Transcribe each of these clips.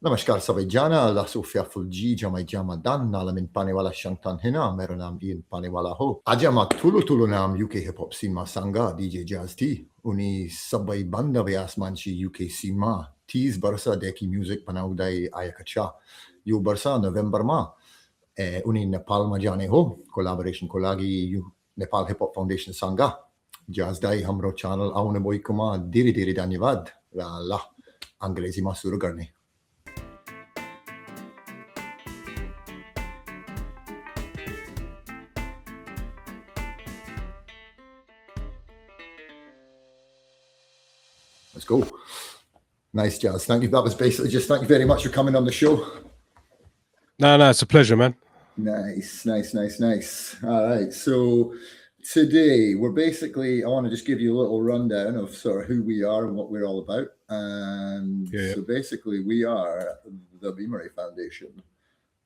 Namaskar sabay jana, la Sofia Fulji, Jamai Jamadan, Nalamin Paniwala Shantan Hina, Meronam Ian Paniwala Ho. Ajama Tulu Nam UK Hip Hop Scene Sanga, DJ Jazz T. Uni Sabay Banda Vyas Manchi UK Scene Ma. Tees Barsa Deki Music Panaudai Ayakacha. You Barsa November Ma. Uni Nepal Majane Ho. Collaboration Kolagi Nepal Hiphop Foundation Sanga. Jazz Dai Hamro Channel Aune Boykuma Diri Diri Danyavad. La Angrezi Masurugarni. Let's go. Nice, Jazz. Thank you. That was basically just thank you very much for coming on the show. No, it's a pleasure, man. Nice. All right. So today we're basically, I want to just give you a little rundown of sort of who we are and what we're all about. And so basically we are the Bimiri Foundation.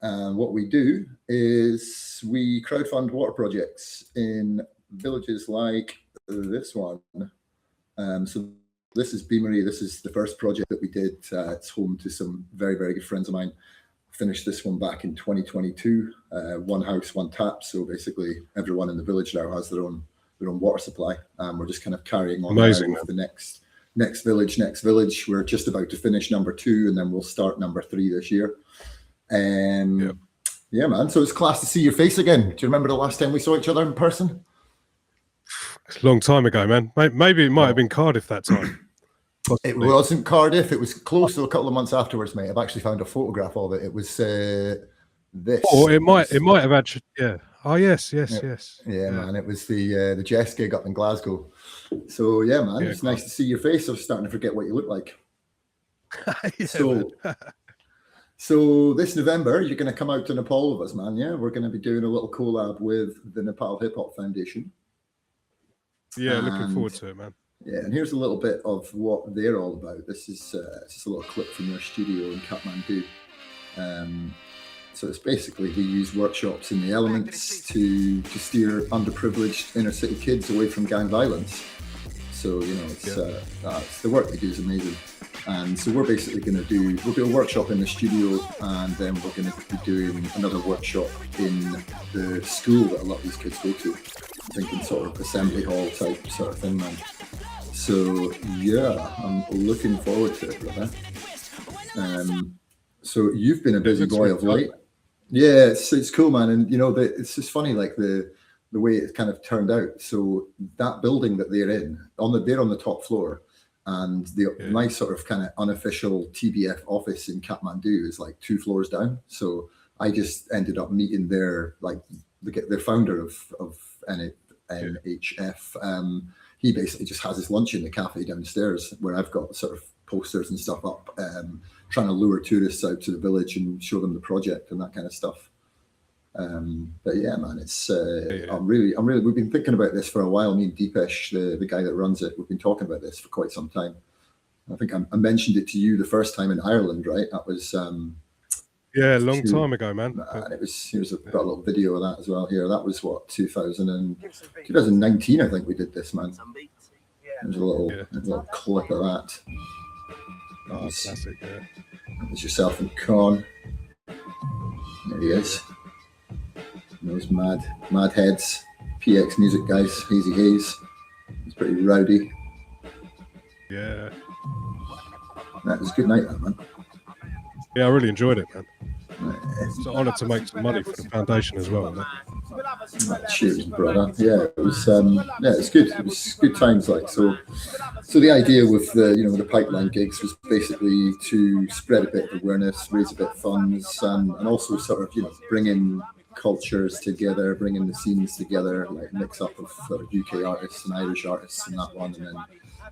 And what we do is we crowdfund water projects in villages like this one. So this is Bimiri. This is the first project that we did. It's home to some very, very good friends of mine. Finished this one back in 2022. One house, one tap. So basically, everyone in the village now has their own water supply. We're just kind of carrying on with the next village. We're just about to finish number 2, and then we'll start number 3 this year. Yeah, man. So it's class to see your face again. Do you remember the last time we saw each other in person? It's a long time ago, man. Maybe it might have been Cardiff that time. It wasn't Cardiff. It was close to a couple of months afterwards, mate. I've actually found a photograph of it. It was this. Oh, it might have actually. Yeah. Oh, yes. Yeah, man. It was the Jess gig up in Glasgow. So yeah, man. It's nice to see your face. I was starting to forget what you look like. So this November, you're going to come out to Nepal with us, man. Yeah, we're going to be doing a little collab with the Nepal Hiphop Foundation. Yeah, looking forward to it, man. Yeah, and here's a little bit of what they're all about. This is just a little clip from their studio in Kathmandu. So it's basically they use workshops in the elements to steer underprivileged inner city kids away from gang violence. So, you know, it's the work they do is amazing. And so we're basically we'll do a workshop in the studio, and then we're going to be doing another workshop in the school that a lot of these kids go to. Thinking sort of assembly hall type sort of thing, man. So yeah, I'm looking forward to it, brother. So you've been a busy boy of late. Yeah, it's cool, man. And you know, it's just funny, like the way it kind of turned out. So that building that they're in, they're on the top floor, and the nice sort of kind of unofficial TBF office in Kathmandu is like 2 floors down. So I just ended up meeting their founder of NHF. He basically just has his lunch in the cafe downstairs where I've got sort of posters and stuff up, trying to lure tourists out to the village and show them the project and that kind of stuff. But yeah, man, it's we've been thinking about this for a while. Me and Deepesh, the guy that runs it, we've been talking about this for quite some time. I think I mentioned it to you the first time in Ireland, right? That was a long time ago, man. And here's got a little video of that as well here. That was what 2019, I think we did this, man. There's a little clip of that. Classic, There's yourself and Con. There he is. Those mad heads, PX music guys, Hazy Haze. He's pretty rowdy. Yeah. That was a good night, that, man. Yeah, I really enjoyed it, man. It's an honour to make some money for the foundation as well, man. Cheers, brother. Yeah, it was. It's good. It was good times, like so. So the idea with the pipeline gigs was basically to spread a bit of awareness, raise a bit of funds, and also sort of bringing cultures together, bringing the scenes together, like mix up of sort of UK artists and Irish artists in that one, and then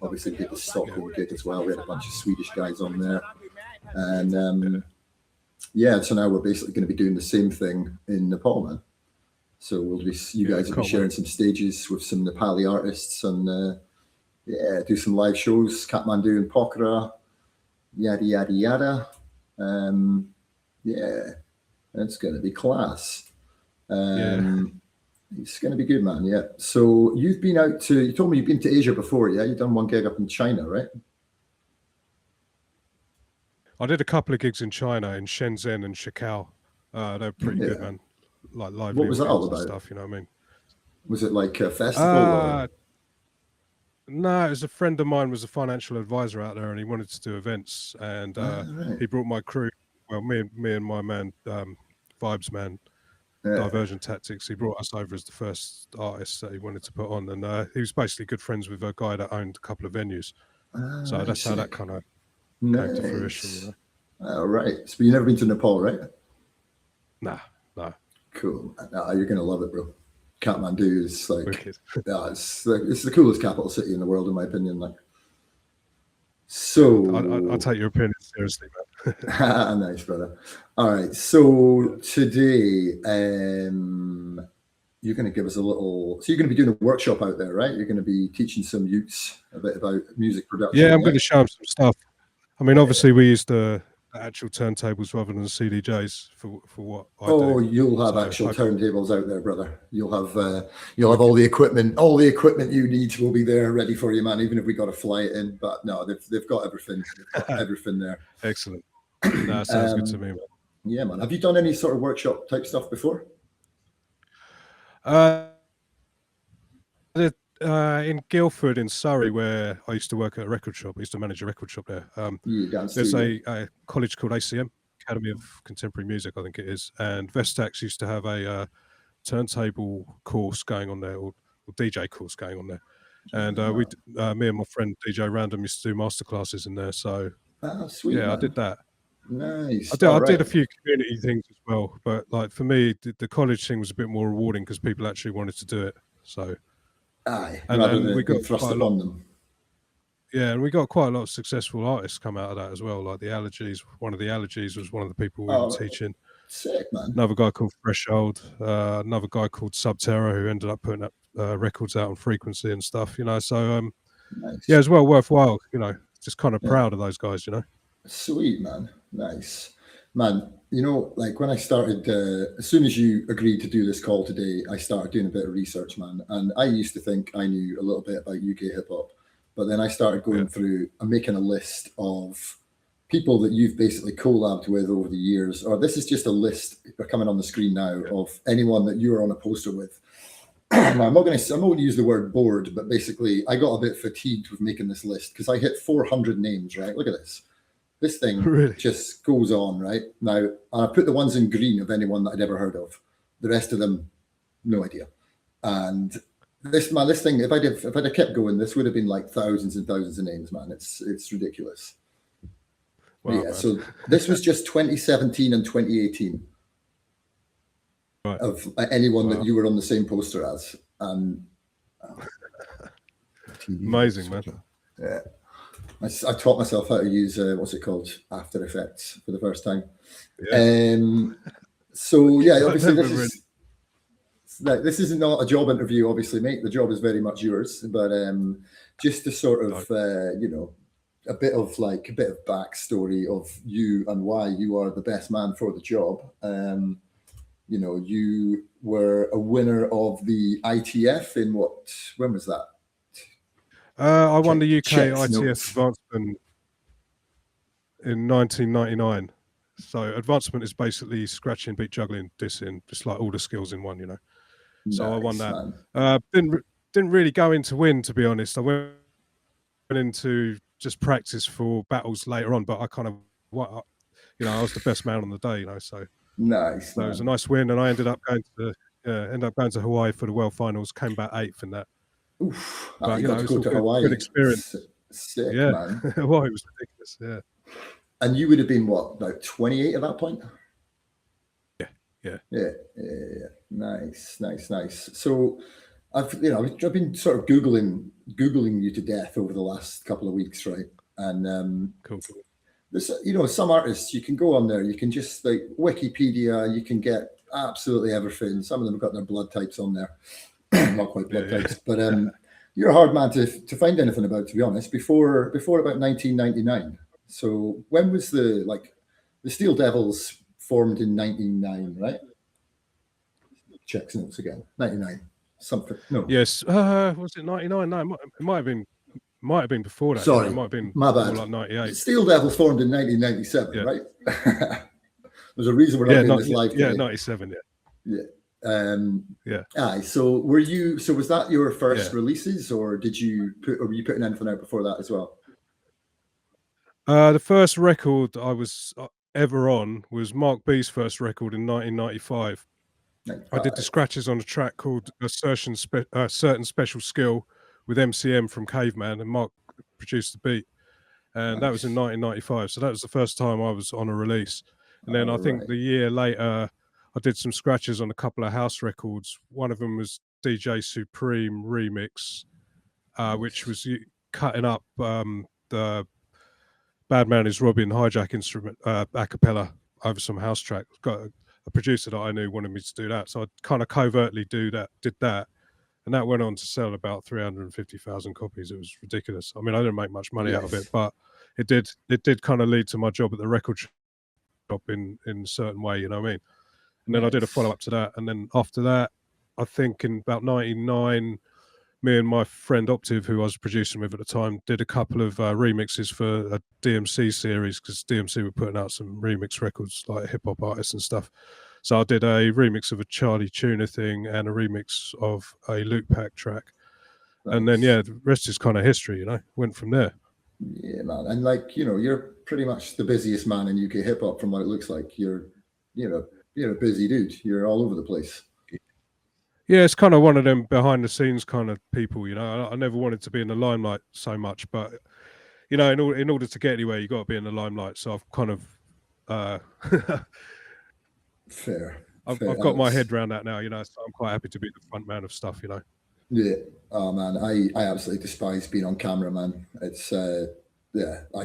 obviously did the Stockholm gig as well. We had a bunch of Swedish guys on there, and so now we're basically going to be doing the same thing in Nepal, man. So you guys will be sharing some stages with some Nepali artists, and do some live shows, Kathmandu and Pokhara, yada yada yada. It's going to be class. It's going to be good, man. Yeah. So you told me you've been to Asia before, yeah? You've done one gig up in China, right? I did a couple of gigs in China, in Shenzhen and Shikow. They're pretty good, man. Like live what was that all and about? stuff, you know what I mean? Was it like a festival? No, it was a friend of mine was a financial advisor out there, and he wanted to do events, and he brought my crew. Well, me and my man, Vibes Man, Diversion Tactics. He brought us over as the first artists that he wanted to put on, and he was basically good friends with a guy that owned a couple of venues. So that's how that kind of came to fruition. You know? All right. So you've never been to Nepal, right? Nah. Cool. You're gonna love it, bro. Kathmandu is like, it's the coolest capital city in the world, in my opinion. Like, so I'll take your opinion seriously, man. Nice, brother. All right. So today, you're going to give us a little. So you're going to be doing a workshop out there, right? You're going to be teaching some youths a bit about music production. Yeah, I'm going to show them some stuff. I mean, obviously, we use the actual turntables rather than the CDJs for what I do. Oh, you'll have actual turntables out there, brother. You'll have all the equipment. All the equipment you need will be there, ready for you, man. Even if we got to fly it in, but no, they've got everything. They've got everything there. Excellent. That sounds good to me, man. Yeah, man. Have you done any sort of workshop type stuff before? In Guildford in Surrey, where I used to work at a record shop. I used to manage a record shop there. There's a college called ACM, Academy of Contemporary Music, I think it is. And Vestax used to have a turntable course going on there, or DJ course going on there. And me and my friend DJ Random used to do masterclasses in there. So sweet, yeah, man. I did that. Nice. I did a few community things as well, but like for me, the college thing was a bit more rewarding because people actually wanted to do it. So. And we got thrust upon them. Yeah, and we got quite a lot of successful artists come out of that as well. Like the Allergies, one of the Allergies was one of the people we were teaching. Sick, man. Another guy called Threshold, another guy called Subterra, who ended up putting up records out on Frequency and stuff. You know, so nice. Yeah, it's well worthwhile. You know, just kind of proud of those guys. You know, sweet, man. Nice, man. You know, like when I started, as soon as you agreed to do this call today, I started doing a bit of research, man. And I used to think I knew a little bit about UK hip hop, but then I started going through and making a list of people that you've basically collabed with over the years. Or this is just a list coming on the screen now of anyone that you were on a poster with. Now, I'm not going to use the word bored, but basically I got a bit fatigued with making this list because I hit 400 names, right? Look at this. This thing just goes on, right? Now, I put the ones in green of anyone that I'd ever heard of. The rest of them, no idea. And this thing, if I'd have kept going, this would have been like thousands and thousands of names, man. It's ridiculous. Wow, yeah, man. So this was just 2017 and 2018 of anyone that you were on the same poster as. Amazing, man. Yeah. I taught myself how to use what's it called, After Effects, for the first time. So yeah, obviously this is not a job interview, obviously, mate. The job is very much yours, but just to sort of a bit of backstory of you and why you are the best man for the job. You were a winner of the ITF in when was that? I won the UK ITF Advancement in 1999. So Advancement is basically scratching, beat, juggling, dissing, just like all the skills in one, you know. So I won that. Didn't really go in to win, to be honest. I went into just practice for battles later on, but I kind of, I was the best man on the day, you know. So nice. So it was a nice win, and I ended up going to Hawaii for the World Finals. Came back 8th in that. Oof, but it was a good experience. Sick, yeah, man. Hawaii was ridiculous. Yeah. And you would have been what, about 28 at that point? Yeah. Nice. So I've been sort of googling you to death over the last couple of weeks, right? And cool. There's, some artists, you can go on there, you can just like Wikipedia, you can get absolutely everything. Some of them have got their blood types on there. Not quite blood types, but you're a hard man to find anything about, to be honest, before about 1999. So when was the Steel Devils formed in 99, right? Checks notes again. 99. Something. No. Yes. Was it 99? No, it might have been Might have been before that. Sorry, it might have been my bad. More like 98. Steel Devil formed in 1997, right? There's a reason we're not doing this live today. 97. Yeah. Aye. So were you? So was that your first releases, or were you putting anything out before that as well? The first record I was ever on was Mark B's first record in 1995. I did the scratches on a track called Certain Special Skill with MCM from Caveman, and Mark produced the beat. And that was in 1995. So that was the first time I was on a release. And then I think the year later, I did some scratches on a couple of house records. One of them was DJ Supreme Remix, which was cutting up the Bad Man Is Robin hijack instrument a cappella over some house track. Got a producer that I knew wanted me to do that, so I kind of covertly did that, and that went on to sell about 350,000 copies. It was ridiculous. I mean, I didn't make much money out of it, but it did kind of lead to my job at the record shop in a certain way, you know what I mean? And then I did a follow up to that, and then after that, I think in about 99. Me and my friend Optiv, who I was producing with at the time, did a couple of remixes for a DMC series, because DMC were putting out some remix records, like hip hop artists and stuff. So I did a remix of a Charlie Tuna thing and a remix of a Luke Pack track. And then, the rest is kind of history, went from there. Yeah, man. And you're pretty much the busiest man in UK hip hop from what it looks like. You're a busy dude. You're all over the place. Yeah, it's kind of one of them behind the scenes kind of people, I never wanted to be in the limelight so much, but in order to get anywhere, you got to be in the limelight. So I've kind of fair. I've got my head around that now, so I'm quite happy to be the front man of stuff, Yeah. Oh man, I absolutely despise being on camera, man. It's I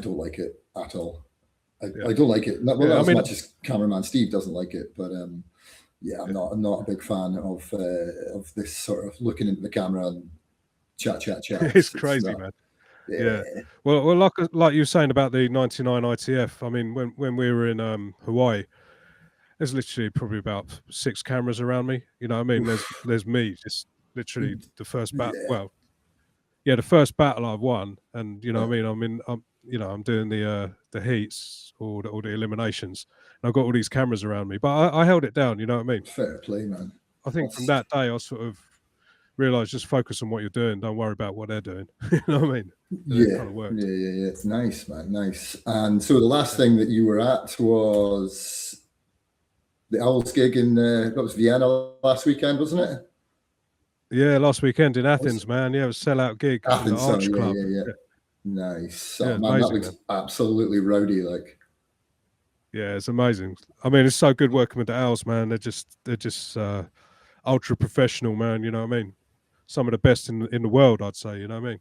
don't like it at all. I don't like it. Not as much as cameraman Steve doesn't like it, but I'm not a big fan of this sort of looking into the camera and chat. It's crazy, man. Yeah. Well, like you were saying about the 99 ITF. I mean, when we were in Hawaii, there's literally probably about 6 cameras around me. You know what I mean? There's me, just literally the first battle. Well, the first battle I've won, and what I mean. I'm doing the heats or the eliminations, and I've got all these cameras around me, but I held it down. You know what I mean? Fair play, man. I think from that day, I sort of realized just focus on what you're doing. Don't worry about what they're doing. You know what I mean? It kind of worked. Yeah. It's nice, man. Nice. And so the last thing that you were at was the Owls gig in that was Vienna last weekend, wasn't it? Yeah, last weekend in Athens, man. Yeah, it was a sellout gig. Athens, at the Arch Club. Yeah. Nice. Man, amazing, that looks absolutely rowdy. Yeah, it's amazing. I mean, it's so good working with the Owls, man. They're just ultra professional, man. You know what I mean? Some of the best in the world, I'd say. You know what I mean?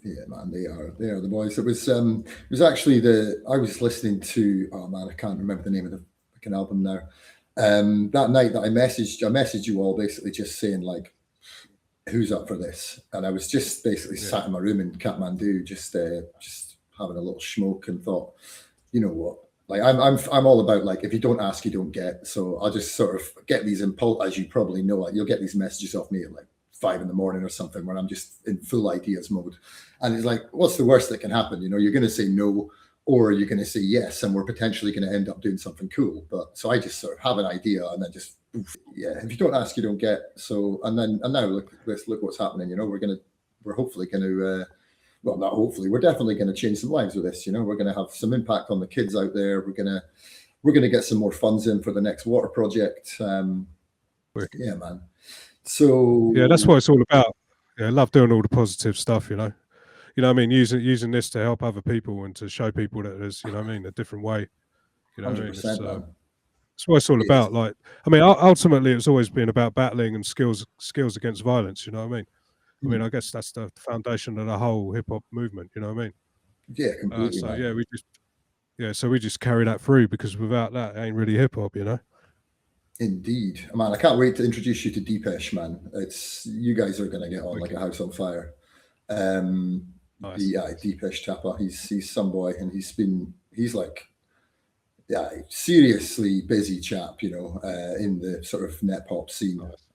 Yeah, man, they are the boys. It was actually I was listening to, oh man, I can't remember the name of the fucking album now. That night that I messaged you all basically just saying who's up for this, and I was just basically sat in my room in Kathmandu, just having a little smoke, and thought, you know what, I'm all about if you don't ask, you don't get. So I'll just sort of get these impulse, as you probably know, you'll get these messages off me at 5 a.m. or something, where I'm just in full ideas mode, and it's what's the worst that can happen? You're going to say no, or you're going to say yes, and we're potentially going to end up doing something cool. But so I just sort of have an idea, and then just if you don't ask, you don't get. So and now look what's happening. We're hopefully going to well, not hopefully, we're definitely going to change some lives with this. We're going to have some impact on the kids out there. We're going to get some more funds in for the next water project. Yeah, man. So yeah, that's what it's all about. Yeah, I love doing all the positive stuff. You know what I mean? Using this to help other people and to show people that there's, what I mean, a different way. You know what I mean? It's what it's all about. I mean, ultimately, it's always been about battling and skills against violence. You know what I mean? I mean, I guess that's the foundation of the whole hip hop movement. You know what I mean? Yeah, completely. So we just carry that through, because without that, it ain't really hip hop. Indeed, man. I can't wait to introduce you to Deepesh, man. You guys are going to get on like a house on fire. Nice. Deepesh Chapa. He's some boy, and he's seriously busy chap. In the sort of net pop scene. Nice.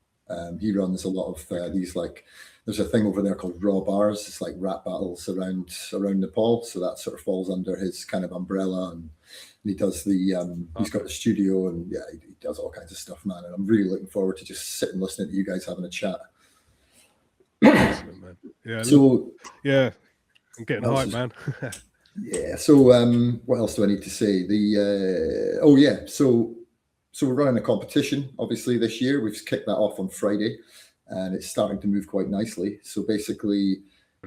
He runs a lot of these there's a thing over there called Raw Bars. It's like rap battles around Nepal. So that sort of falls under his kind of umbrella. And he does the he's got the studio, and yeah, he does all kinds of stuff, man. And I'm really looking forward to just sitting listening to you guys having a chat. Excellent, man. Yeah. So yeah, I'm getting hyped, man. Yeah. So what else do I need to say? So we're running a competition, obviously, this year. We've kicked that off on Friday, and it's starting to move quite nicely. So basically,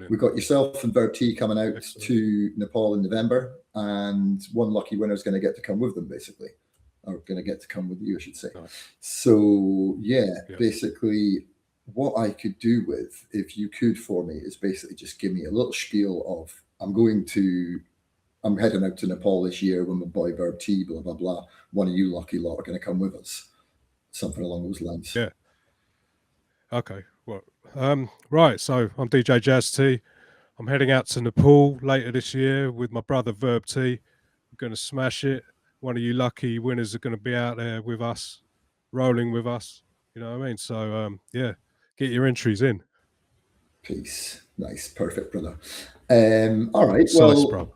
we've got yourself and Verb T coming out to Nepal in November, and one lucky winner is going to get to come with them, basically, or going to get to come with you, I should say. Nice. So basically, what I could do with, if you could for me, is basically just give me a little spiel of, I'm heading out to Nepal this year with my boy Verb T, blah, blah, blah. One of you lucky lot are going to come with us. Something along those lines. Yeah. Okay. Well, right. So I'm DJ Jazz T. I'm heading out to Nepal later this year with my brother Verb T. We're going to smash it. One of you lucky winners are going to be out there with us, rolling with us. You know what I mean? So, yeah, get your entries in. Peace. Nice. Perfect, brother. All right. Nice, bro.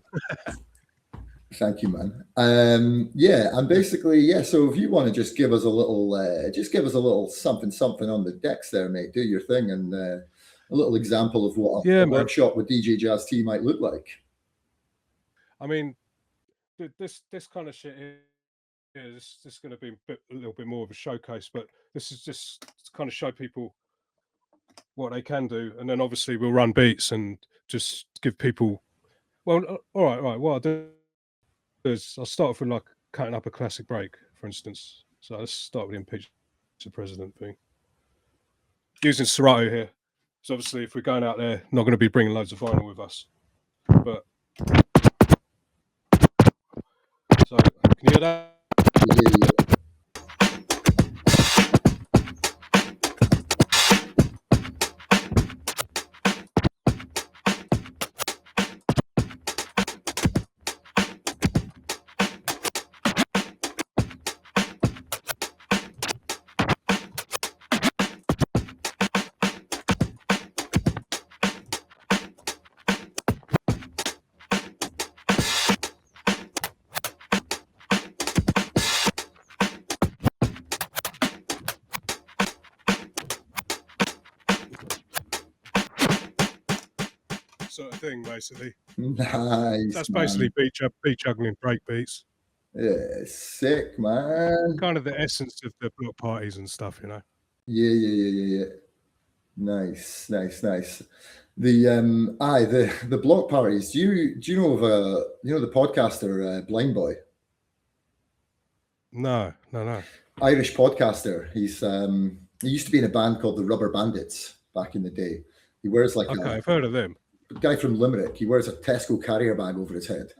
Thank you, man. And basically, so if you want to just give us a little something on the decks there, mate, do your thing, and a little example of what a workshop with DJ Jazz T might look like. I mean, this kind of shit here is just going to be a little bit more of a showcase, but this is just to kind of show people what they can do, and then obviously we'll run beats and just give people. Well, all right. What I'll do is I'll start off with like cutting up a classic break, for instance. So let's start with the impeach the president thing. Using Serato here. So obviously, if we're going out there, not going to be bringing loads of vinyl with us. But so can you hear that? Yeah. Sort of thing, basically. Nice. That's basically beat juggling break beats. Yeah, sick, man. Kind of the essence of the block parties and stuff, you know. Yeah. Nice. The block parties. Do you know of the podcaster Blind Boy? No. Irish podcaster. He used to be in a band called the Rubber Bandits back in the day. He wears like I've heard of them. A guy from Limerick. He wears a Tesco carrier bag over his head,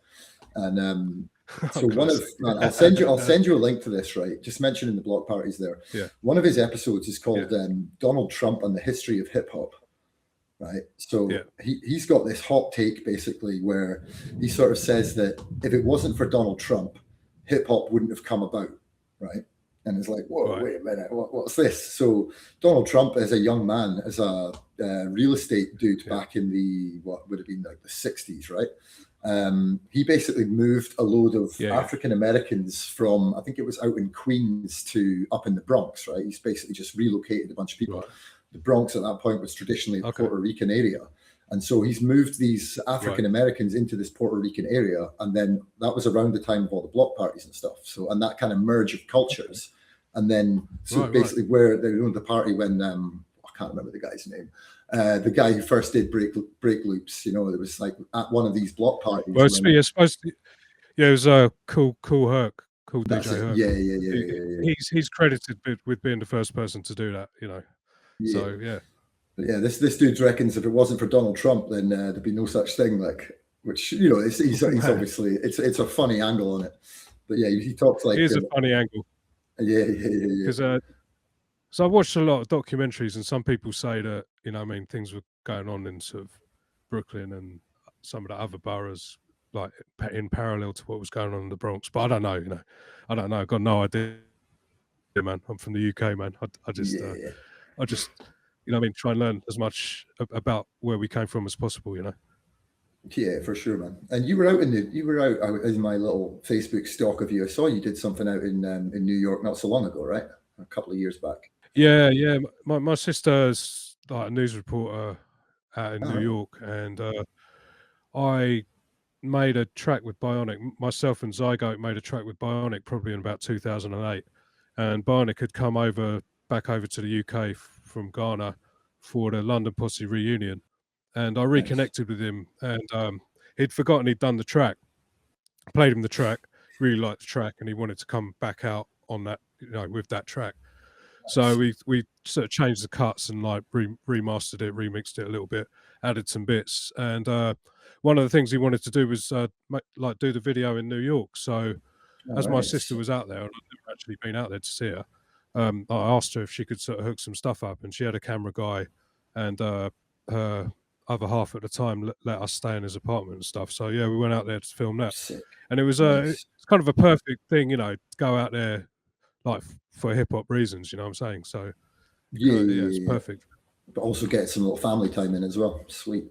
and so I'll send you a link to this, right? Just mentioning the block parties there. Yeah. One of his episodes is called Donald Trump and the History of Hip Hop. Right. So he's got this hot take basically where he sort of says that if it wasn't for Donald Trump, hip hop wouldn't have come about. Right. And it's like, whoa, wait a minute, what's this? So Donald Trump, as a young man, as a real estate dude back in what would have been like the 60s, right? He basically moved a load of African Americans from, I think it was out in Queens to up in the Bronx, right? He's basically just relocated a bunch of people. Right. The Bronx at that point was traditionally a Puerto Rican area. And so he's moved these African Americans into this Puerto Rican area. And then that was around the time of all the block parties and stuff. So, and that kind of merge of cultures. And then, basically where the party when, I can't remember the guy's name, the guy who first did break loops, it was like at one of these block parties. Well, it's supposed to, it was a cool Herc, cool DJ Herc. Yeah. He's credited with being the first person to do that, So, But yeah, this dude reckons if it wasn't for Donald Trump, then there'd be no such thing. Like, which he's obviously it's a funny angle on it. But yeah, he talks like it is a funny angle. Yeah. Because so I watched a lot of documentaries, and some people say that things were going on in sort of Brooklyn and some of the other boroughs, like in parallel to what was going on in the Bronx. But I don't know. I don't know. I've got no idea, man. I'm from the UK, man. I just you know what I mean, try and learn as much about where we came from as possible, you know. Yeah, for sure, man. And you were out in my little Facebook stalk of you. I saw you did something out in New York not so long ago, right? A couple of years back. Yeah. My sister's like a news reporter out in New York, and I made a track with Bionic. Myself and Zygote made a track with Bionic probably in about 2008, and Bionic had come back over to the UK from Ghana for the London Posse reunion, and I reconnected with him, and he'd forgotten he'd done the track. Played him the track, really liked the track, and he wanted to come back out on that, you know, with that track. So we sort of changed the cuts and like remastered it, remixed it a little bit, added some bits, and one of the things he wanted to do was like do the video in New York. So as my sister was out there, and I've never actually been out there to see her, I asked her if she could sort of hook some stuff up, and she had a camera guy, and her other half at the time let us stay in his apartment and stuff. So yeah, we went out there to film that, and it was it's kind of a perfect thing, you know, to go out there like for hip hop reasons, you know what I'm saying? So yeah, it's perfect. But also get some little family time in as well. Sweet.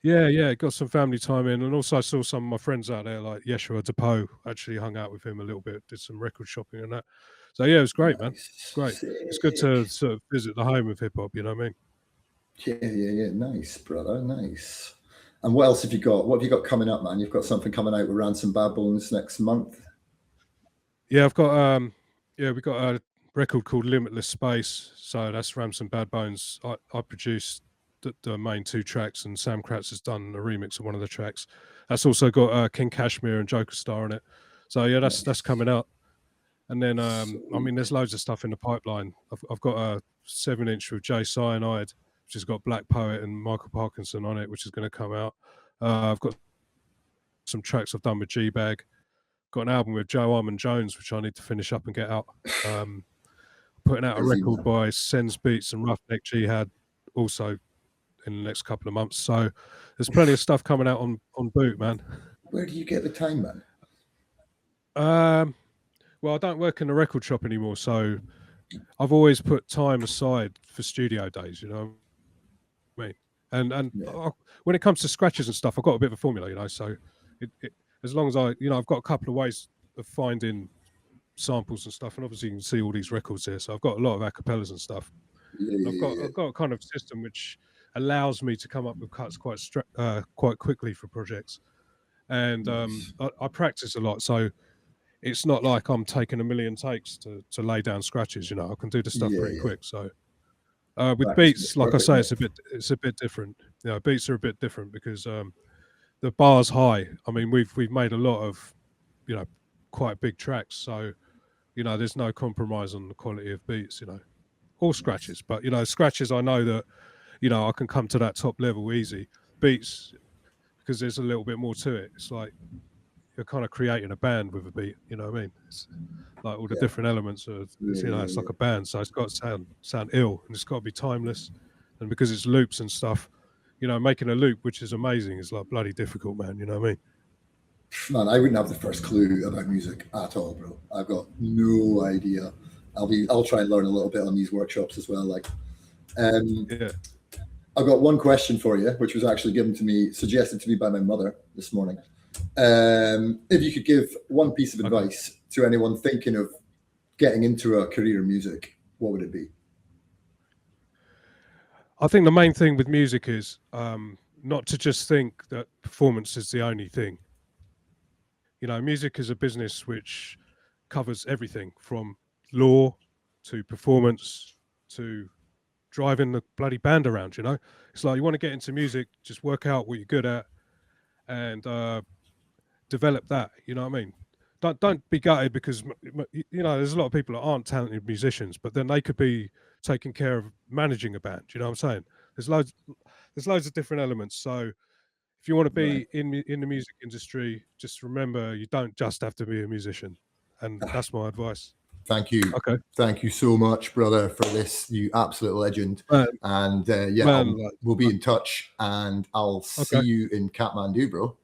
Yeah, got some family time in, and also I saw some of my friends out there, like Yeshua Depot. Actually, hung out with him a little bit, did some record shopping and that. So yeah, it was great, man. It's great. It's good to sort of visit the home of hip hop. You know what I mean? Yeah. Nice, brother. Nice. And what else have you got? What have you got coming up, man? You've got something coming out with Ransom Bad Bones next month. Yeah, I've got we got a record called Limitless Space. So that's Ransom Bad Bones. I produced the main two tracks, and Sam Kratz has done a remix of one of the tracks. That's also got King Kashmir and Joker Star on it. So yeah, that's coming out. And then I mean, there's loads of stuff in the pipeline. I've got a 7-inch with Jay Cyanide, which has got Black Poet and Michael Parkinson on it, which is going to come out. I've got some tracks I've done with G-Bag. Got an album with Joe Armand Jones, which I need to finish up and get out. Putting out a record by Sen's Beats and Roughneck Jihad also in the next couple of months. So there's plenty of stuff coming out on boot, man. Where do you get the time, man? Well, I don't work in a record shop anymore, so I've always put time aside for studio days, you know what I mean? And when it comes to scratches and stuff, I've got a bit of a formula, you know, so as long as I've got a couple of ways of finding samples and stuff, and obviously you can see all these records here, so I've got a lot of acapellas and stuff. I've got a kind of system which allows me to come up with cuts quite quickly for projects, and I practice a lot, so it's not like I'm taking a million takes to lay down scratches. You know, I can do the stuff pretty quick. So with beats, like I say, it's a bit different. You know, beats are a bit different because the bar's high. I mean, we've made a lot of, you know, quite big tracks, so you know, there's no compromise on the quality of beats. You know, or scratches, but you know, scratches, I know that, you know, I can come to that top level easy. Beats, because there's a little bit more to it. It's like you're kind of creating a band with a beat, you know what I mean? It's like all the different elements of, you know, it's like a band, so it's got to sound ill, and it's got to be timeless. And because it's loops and stuff, you know, making a loop, which is amazing, is like bloody difficult, man. You know what I mean? Man, I wouldn't have the first clue about music at all, bro. I've got no idea. I'll try and learn a little bit on these workshops as well. Like, I've got one question for you, which was actually suggested to me by my mother this morning. If you could give one piece of advice to anyone thinking of getting into a career in music, what would it be? I think the main thing with music is not to just think that performance is the only thing. You know, music is a business which covers everything from law to performance to driving the bloody band around. You know, it's like you want to get into music, just work out what you're good at and develop that. You know what I mean? Don't be gutted because, you know, there's a lot of people that aren't talented musicians, but then they could be taking care of managing a band. You know what I'm saying? There's loads of different elements. So if you want to be in the music industry, just remember you don't just have to be a musician, and that's my advice. Thank you. Okay. Thank you so much, brother, for this. You absolute legend. And we'll be in touch, and I'll see you in Kathmandu, bro.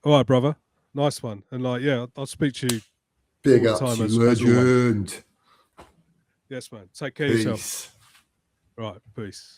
All right, brother. Nice one. And like, yeah, I'll speak to you. Big ups, you legend. Yes, man. Take care of yourself. Right, peace.